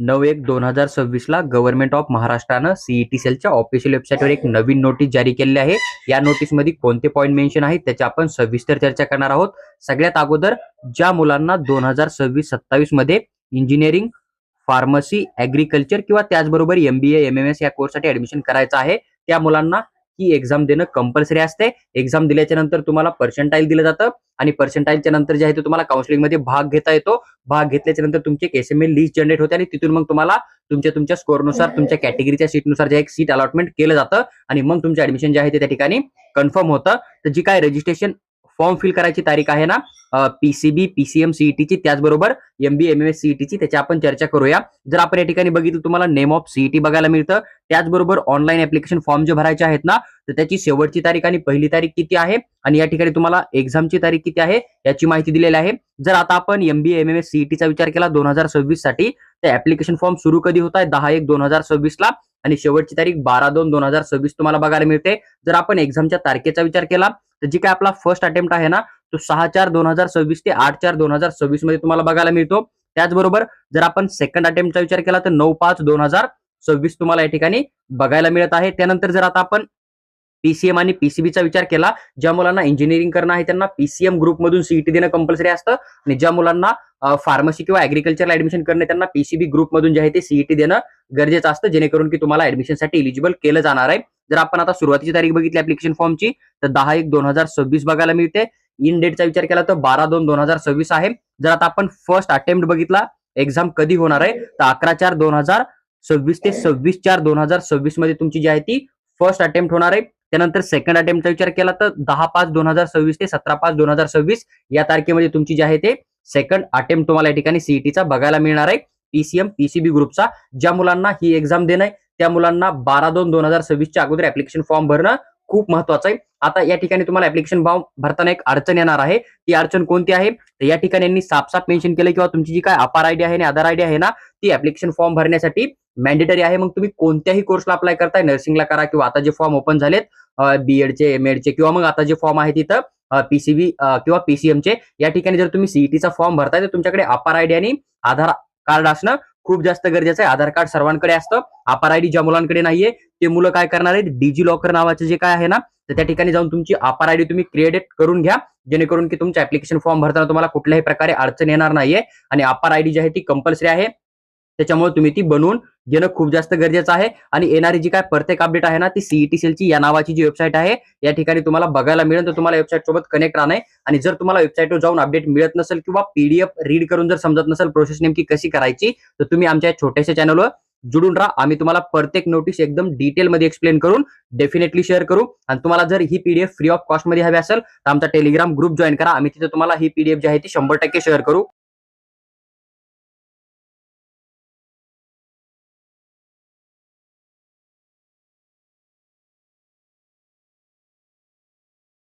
9/1/2026 ला government of महाराष्ट्रानं CET सेलच्या ऑफिशियल वेबसाईटवर एक नवीन नोटीस जारी केलेली आहे। या नोटीसमध्ये कोणते पॉईंट मेन्शन आहेत त्याची आपण सविस्तर चर्चा करणार आहोत। सगळ्यात अगोदर ज्या मुलांना 2026-27 मध्ये इंजिनिअरिंग, फार्मसी, ऍग्रीकल्चर किंवा त्याचबरोबर MBA MMS या कोर्ससाठी ऍडमिशन करायचं आहे त्या मुलांना ही एक्झाम देणं कंपल्सरी असते। एक्झाम दिल्याच्या नंतर तुम्हाला पर्सेंटाईल दिलं जातं आणि पर्सेंटाईलच्या नंतर जे आहे ते तुम्हाला काउन्सिलिंग मध्ये भाग घेता येतो। भाग घेतल्याच्या नंतर तुमची एक SML लिस्ट जनरेट होते आणि तिथून मग तुम्हाला तुमच्या स्कोरनुसार तुमच्या कॅटेगरीच्या सीटनुसार जे एक सीट अलॉटमेंट केलं जातं आणि मग तुमचं ऍडमिशन जे आहे ते त्या ठिकाणी कन्फर्म होतं। तर जी काय रजिस्ट्रेशन फॉर्म फिल करायची तारीख आहे ना PCB PCM CET ची त्याचबरोबर MBA MMS CET ची त्याची आपण चर्चा करूया। जर आपण या ठिकाणी बघितलं तुम्हाला नेम ऑफ CET बघायला मिळतं, त्याचबरोबर ऑनलाईन ऍप्लिकेशन फॉर्म जे भरायचे आहेत ना तर त्याची शेवटची तारीख आणि पहिली तारीख किती आहे आणि या ठिकाणी तुम्हाला एक्झामची तारीख किती आहे याची माहिती दिलेली आहे। जर आता आपण MBA MMS CET चा विचार केला 2026 साठी तर ऍप्लिकेशन फॉर्म सुरू कधी होत आहे 10/1/2026 ला आणि शेवटची तारीख 12/2/2026 तुम्हाला बघायला मिळते। जर आपण एक्झामच्या तारखेचा विचार केला तर जी काय आपला फर्स्ट अटेम्प्ट आहे ना तो 6/4/2026 ते 8/4/2026 मध्ये तुम्हाला बघायला मिळतो। त्याचबरोबर जर आपण सेकंड अटेम्प्टचा विचार केला तर 9/5/2026 तुम्हाला या ठिकाणी बघायला मिळत आहे। त्यानंतर जर आता आपण PCM आणि PCB चा विचार केला, ज्या मुलांना इंजिनिअरिंग करणं आहे त्यांना PCM ग्रुप मधून CET देणं कंपल्सरी असतं आणि ज्या मुलांना फार्मसी किंवा ऍग्रीकल्चरला ऍडमिशन करणं त्यांना PCB ग्रुप मधून जे आहे ते CET देणं गरजेचं असतं जेणेकरून की तुम्हाला ऍडमिशनसाठी एलिजिबल केलं जाणार आहे। जर आपण आता सुरुवातीची तारीख बघितली ऍप्लिकेशन फॉर्मची तर 10/1/2026 बघायला मिळते। इन डेटचा विचार केला तर 12/2/2026 आहे। जर आता आपण फर्स्ट अटेम्प्ट बघितला एक्झाम कधी होणार आहे तर 11/4/2026 ते 26/4/2026 मध्ये तुमची जी आहे ती फर्स्ट अटेम्प्ट होणार आहे। त्यानंतर सेकंड अटेम्प्टचा विचार केला तर 10/5/2026 ते 17/5/2026 या तारखेमध्ये तुमची जी आहे ते सेकंड अटेम्प्ट तुम्हाला या ठिकाणी CETचा बघायला मिळणार आहे PCM PCB ग्रुपचा। ज्या मुलांना ही एक्झाम देणं आहे त्या मुलांना 12/2/2026 च्या अगोदर ऍप्लिकेशन फॉर्म भरणं खूप महत्वाचं आहे। आता या ठिकाणी तुम्हाला ऍप्लिकेशन फॉर्म भरताना एक अडचण येणार आहे, ती अडचण कोणती आहे तर या ठिकाणी यांनी साफ मेन्शन केलं किंवा तुमची जी काय अपार आयडी आहे आणि आधार आयडी आहे ना ती ऍप्लिकेशन फॉर्म भरण्यासाठी मॅन्डेटरी आहे। मग तुम्ही कोणत्याही कोर्सला अप्लाय करताय, नर्सिंगला करा किंवा आता जे फॉर्म ओपन झालेत BEd चे MAd चे किंवा मग आता जे फॉर्म आहे तिथं PCB किंवा PCM चे या ठिकाणी जर तुम्ही CETचा फॉर्म भरताय तर तुमच्याकडे अपार आयडी आणि आधार कार्ड असणं खूप जास्त गरजेचं आहे। आधार कार्ड सर्वांकडे असतं, अपार आयडी ज्या मुलांकडे नाहीये ते मुलं काय करणार आहेत डिजी लॉकर नावाचे जे काय आहे ना तर त्या ठिकाणी जाऊन तुमची अपार आयडी तुम्ही क्रिएट करून घ्या जेणेकरून की तुमच्या ऍप्लिकेशन फॉर्म भरताना तुम्हाला कुठल्याही प्रकारे अडचण येणार नाहीये आणि अपार आयडी जी आहे ती कंपल्सरी आहे त्याच्यामुळे तुम्ही ती बनवून घेणं खूप जास्त गरजेचं आहे। आणि येणारी जी काय प्रत्येक अपडेट आहे ना ती CET सेलची या नावाची जी वेबसाईट आहे या ठिकाणी तुम्हाला बघायला मिळेल। तर तुम्हाला वेबसाईट सोबत कनेक्ट राहणं आहे आणि जर तुम्हाला वेबसाईटवर जाऊन अपडेट मिळत नसेल किंवा PDF रीड करून जर समजत नसेल प्रोसेस नेमकी कशी करायची तर तुम्ही आमच्या छोट्याशा चॅनलवर जुडून राहा। आम्ही तुम्हाला प्रत्येक नोटीस एकदम डिटेल मध्ये एक्सप्लेन करून डेफिनेटली शेअर करू आणि तुम्हाला जर ही PDF फ्री ऑफ कॉस्ट मध्ये हवी असेल तर आमचा टेलिग्राम ग्रुप जॉईन करा, आम्ही तिथे तुम्हाला ही PDF जी आहे ती 100% शेअर करू।